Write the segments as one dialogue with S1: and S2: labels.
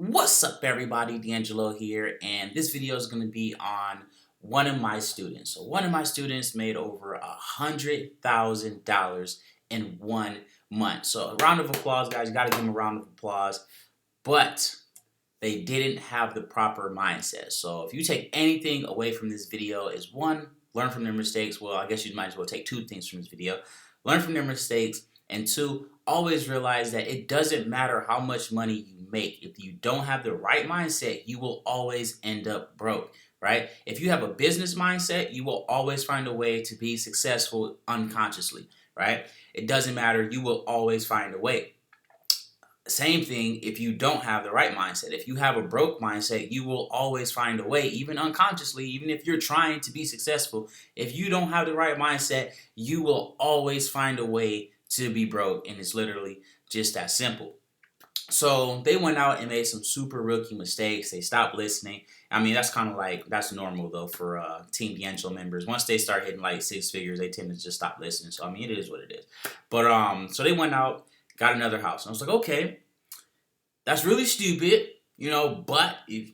S1: What's up, everybody? DeAngelo here, and this video is going to be on one of my students. So one of my students made over $100,000 in 1 month. So a round of applause, guys. You got to give them a round of applause. But they didn't have the proper mindset. So if you take anything away from this video, is one, learn from their mistakes. Well, I guess you might as well take two things from this video. Learn from their mistakes, and two, always realize that it doesn't matter how much money you make. If you don't have the right mindset, you will always end up broke, right? If you have a business mindset, you will always find a way to be successful unconsciously, right? It doesn't matter. You will always find a way. Same thing if you don't have the right mindset. If you have a broke mindset, you will always find a way, even unconsciously, even if you're trying to be successful. If you don't have the right mindset, you will always find a way to be broke, and it's literally just that simple. So they went out and made some super rookie mistakes. They stopped listening. I mean, that's kind of like, that's normal though for TeamDeAngelo members. Once they start hitting like six figures, they tend to just stop listening. So I mean, it is what it is. But so they went out, got another house. And I was like, okay, that's really stupid, but if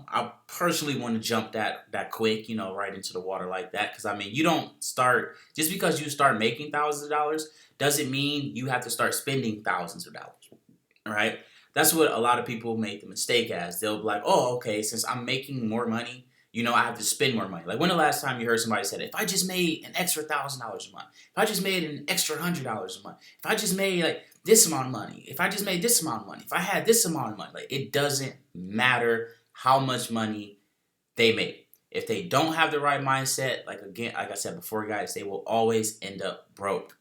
S1: I personally want to jump that quick, right into the water like that. Because I mean, you don't start, just because you start making thousands of dollars doesn't mean you have to start spending thousands of dollars. Right? That's what a lot of people make the mistake as. They'll be like, oh, okay, since I'm making more money, I have to spend more money. Like, when the last time you heard somebody said, if I just made an extra $1,000 a month, if I just made an extra $100 a month, if I just made like this amount of money, if I just made this amount of money, if I had this amount of money, like, it doesn't matter how much money they make. If they don't have the right mindset, like I said before, guys, they will always end up broke.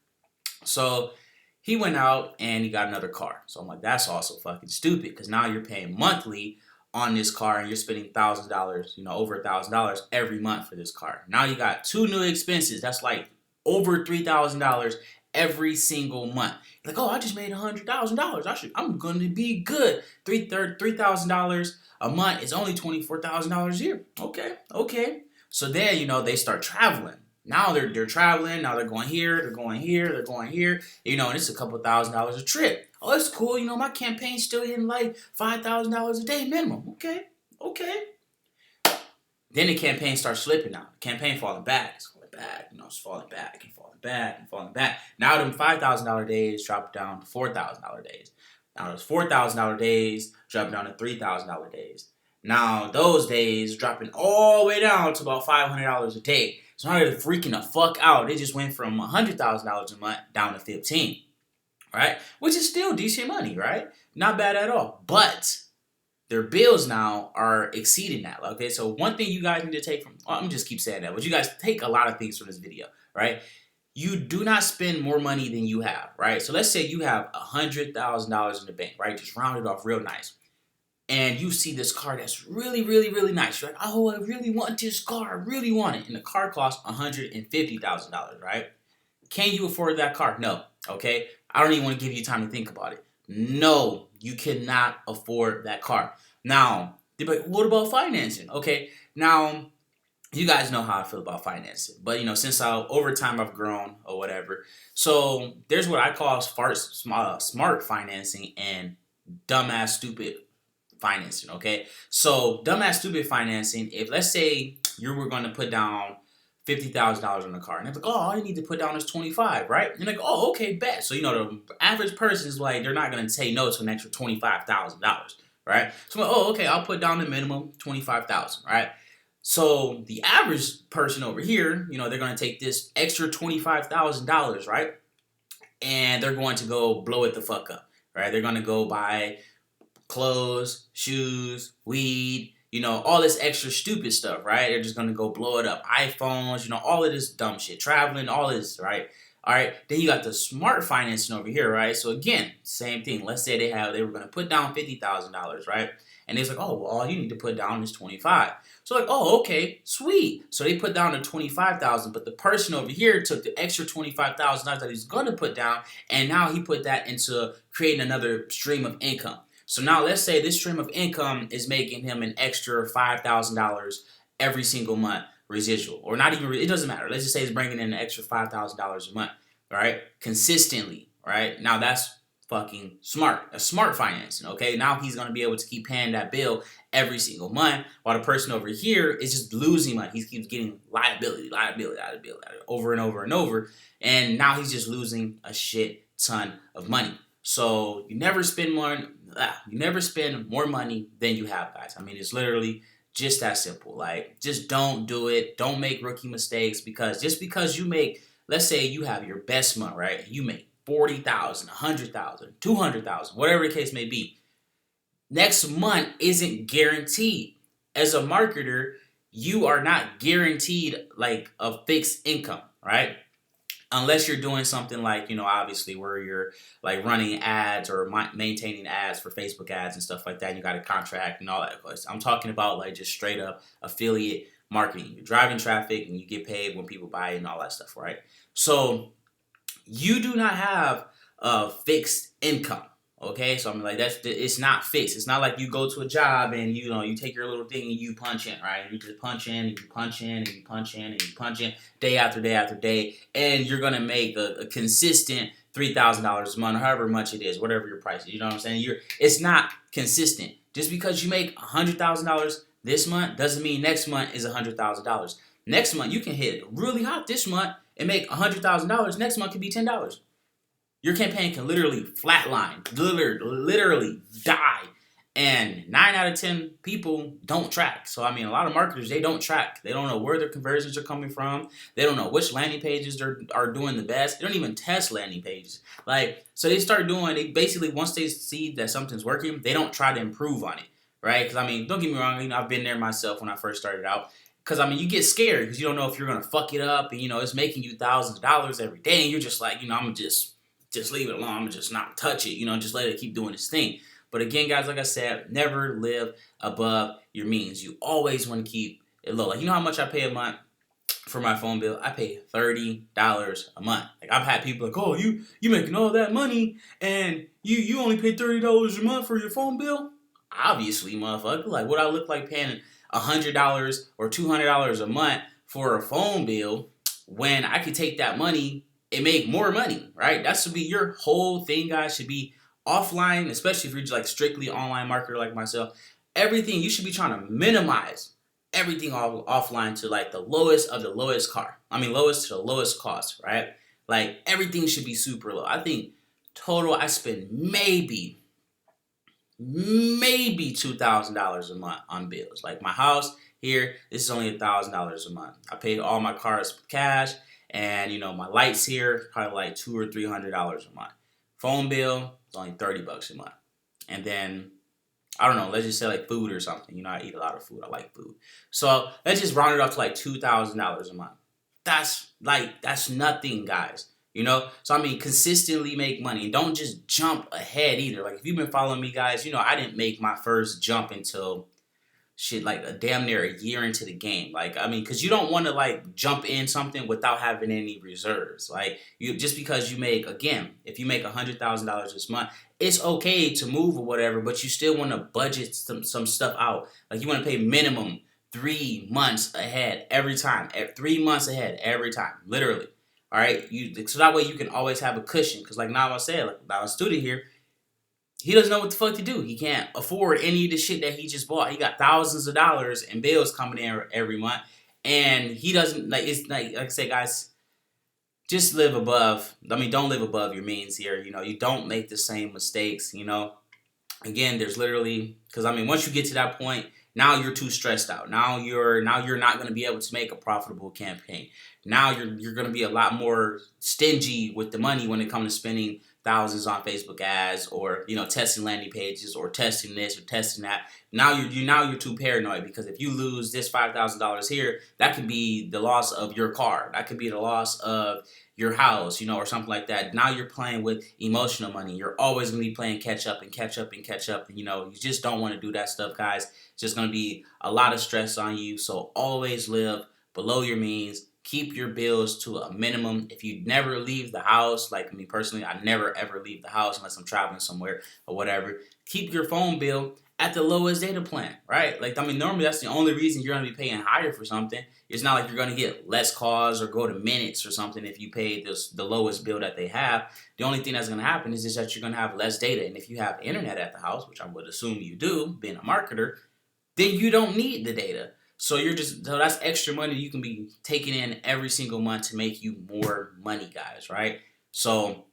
S1: So he went out and he got another car. So I'm like, that's also fucking stupid, because now you're paying monthly on this car and you're spending $1,000, over $1,000 every month for this car. Now you got two new expenses. That's like over $3,000 every single month. You're like, oh, I just made $100,000. I'm going to be good. $3,000 a month is only $24,000 a year. Okay. So then, they start traveling. Now they're traveling. Now they're going here. They're going here. They're going here. And it's a couple $1,000s a trip. Oh, that's cool. My campaign's still hitting like $5,000 a day minimum. Okay. Then the campaign starts slipping now. The campaign falling back. It's falling back. It's falling back and falling back and falling back. Now them $5,000 days drop down to $4,000 days. Now those $4,000 days drop down to $3,000 days. Now those days dropping all the way down to about $500 a day. So now they're freaking the fuck out. They just went from $100,000 a month down to $15,000, right? Which is still decent money, right? Not bad at all. But their bills now are exceeding that. Okay, so one thing you guys need to take from, I'm gonna just keep saying that, but you guys take a lot of things from this video, right? You do not spend more money than you have, right? So let's say you have $100,000 in the bank, right? Just round it off real nice. And you see this car that's really, really, really nice. You're like, oh, I really want this car. I really want it. And the car costs $150,000, right? Can you afford that car? No. Okay? I don't even want to give you time to think about it. No, you cannot afford that car. Now, they're like, what about financing? Okay, now, you guys know how I feel about financing. But, since over time I've grown or whatever. So, there's what I call smart financing and dumbass stupid financing, okay? So, dumbass stupid financing, if let's say you were going to put down $50,000 on the car, and they're like, oh, all you need to put down is $25,000, right? And you're like, oh, okay, bet. So, the average person is like, they're not going to say no to an extra $25,000, right? So, I'm like, oh, okay, I'll put down the minimum $25,000, right? So, the average person over here, they're going to take this extra $25,000, right? And they're going to go blow it the fuck up, right? They're going to go buy clothes, shoes, weed, all this extra stupid stuff, right? They're just going to go blow it up. iPhones, all of this dumb shit. Traveling, all this, right? All right. Then you got the smart financing over here, right? So again, same thing. Let's say they were going to put down $50,000, right? And it's like, oh, well, all you need to put down is $25,000. So like, oh, okay, sweet. So they put down the $25,000, but the person over here took the extra $25,000 that he's going to put down, and now he put that into creating another stream of income. So now let's say this stream of income is making him an extra $5,000 every single month residual, or not even, it doesn't matter. Let's just say it's bringing in an extra $5,000 a month, right? Consistently, right? Now that's fucking smart. A smart financing, okay? Now he's going to be able to keep paying that bill every single month, while the person over here is just losing money. He keeps getting liability over and over and over, and now he's just losing a shit ton of money. So you never spend more money than you have, guys. I mean, it's literally just that simple. Like, just don't do it. Don't make rookie mistakes, because just because you make, let's say you have your best month, right? You make 40,000, 100,000, 200,000, whatever the case may be. Next month isn't guaranteed. As a marketer, you are not guaranteed like a fixed income, right? Unless you're doing something like, obviously where you're like running ads or maintaining ads for Facebook ads and stuff like that, and you got a contract and all that. I'm talking about like just straight up affiliate marketing. You're driving traffic and you get paid when people buy and all that stuff, right? So you do not have a fixed income. Okay, so I'm like, it's not fixed. It's not like you go to a job and you take your little thing and you punch in, right? You just punch in and you punch in and you punch in and you punch in day after day after day, and you're gonna make a consistent $3,000 a month, however much it is, whatever your price is. You know what I'm saying? It's not consistent. Just because you make $100,000 this month doesn't mean next month is $100,000. Next month you can hit really hot this month and make $100,000. Next month could be $10. Your campaign can literally flatline, literally die, and 9 out of 10 people don't track. So, I mean, a lot of marketers, they don't track. They don't know where their conversions are coming from. They don't know which landing pages are doing the best. They don't even test landing pages. So they basically, once they see that something's working, they don't try to improve on it, right? Because, I mean, don't get me wrong, I've been there myself when I first started out. Because, I mean, you get scared because you don't know if you're going to fuck it up, and, it's making you thousands of dollars every day, and you're just like, I'm going to just leave it alone. I'm just not touch it, just let it keep doing its thing. But again, guys, like I said, never live above your means. You always want to keep it low. Like, how much I pay a month for my phone bill? I pay $30 a month. Like, I've had people like, oh, you making all that money and you only pay $30 a month for your phone bill? Obviously, motherfucker. Like, what I look like paying $100 or $200 a month for a phone bill when I could take that money and make more money, right? That should be your whole thing, guys. Should be offline, especially if you're just like strictly online marketer like myself. Everything, you should be trying to minimize everything offline to like the lowest of the lowest lowest to the lowest cost, right? Like, everything should be super low. I think total I spend maybe $2,000 a month on bills. Like, my house here, this is only $1,000 a month. I paid all my cars with cash. And, my lights here, probably like $200 or $300 a month. Phone bill, it's only $30 a month. And then, I don't know, let's just say like food or something. I eat a lot of food. I like food. So let's just round it up to like $2,000 a month. That's nothing, guys. So I mean, consistently make money. Don't just jump ahead either. Like, if you've been following me, guys, I didn't make my first jump until like a damn near a year into the game. Like, I mean, because you don't want to like jump in something without having any reserves. Like, just because you make, again, if you make $100,000 this month, it's okay to move or whatever, but you still want to budget some stuff out. Like, you want to pay minimum 3 months ahead every time. 3 months ahead every time, literally. All right, so that way you can always have a cushion. Because like now I said, like now a student here, he doesn't know what the fuck to do. He can't afford any of the shit that he just bought. He got thousands of dollars in bills coming in every month, and he doesn't it's like I said, guys, just live above. I mean, don't live above your means here. You don't make the same mistakes. Again, there's literally, because I mean, once you get to that point, now you're too stressed out. Now you're not going to be able to make a profitable campaign. Now you're going to be a lot more stingy with the money when it comes to spending thousands on Facebook ads, or testing landing pages, or testing this or testing that. Now you're too paranoid, because if you lose this $5,000 here, that could be the loss of your car. That could be the loss of your house, or something like that. Now you're playing with emotional money. You're always going to be playing catch up and catch up and catch up. And, you just don't want to do that stuff, guys. It's just going to be a lot of stress on you. So always live below your means. Keep your bills to a minimum. If you never leave the house, like me personally, I never ever leave the house unless I'm traveling somewhere or whatever. Keep your phone bill at the lowest data plan, right? Like, I mean, normally that's the only reason you're going to be paying higher for something. It's not like you're going to get less calls or go to minutes or something if you pay the lowest bill that they have. The only thing that's going to happen is just that you're going to have less data. And if you have internet at the house, which I would assume you do, being a marketer, then you don't need the data. So so that's extra money you can be taking in every single month to make you more money, guys, right? So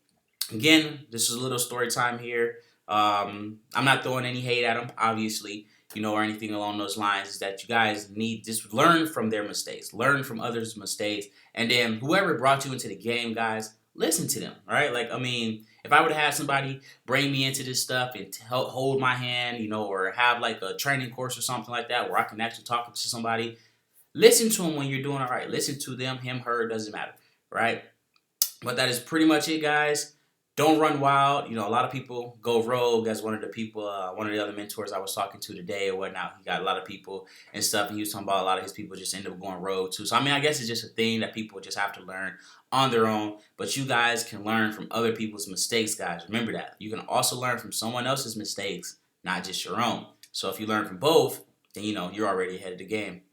S1: again, this is a little story time here. I'm not throwing any hate at them, obviously, or anything along those lines. Is that you guys need just learn from their mistakes, learn from others' mistakes, and then whoever brought you into the game, guys, listen to them, right? Like, I mean, if I would have had somebody bring me into this stuff and help hold my hand, or have like a training course or something like that where I can actually talk to somebody, listen to them when you're doing all right. Listen to them, him, her, doesn't matter, right? But that is pretty much it, guys. Don't run wild. A lot of people go rogue, as one of the other mentors I was talking to today or whatnot. He got a lot of people and stuff, and he was talking about a lot of his people just end up going rogue too. So, I mean, I guess it's just a thing that people just have to learn on their own. But you guys can learn from other people's mistakes, guys. Remember that. You can also learn from someone else's mistakes, not just your own. So if you learn from both, then, you're already ahead of the game.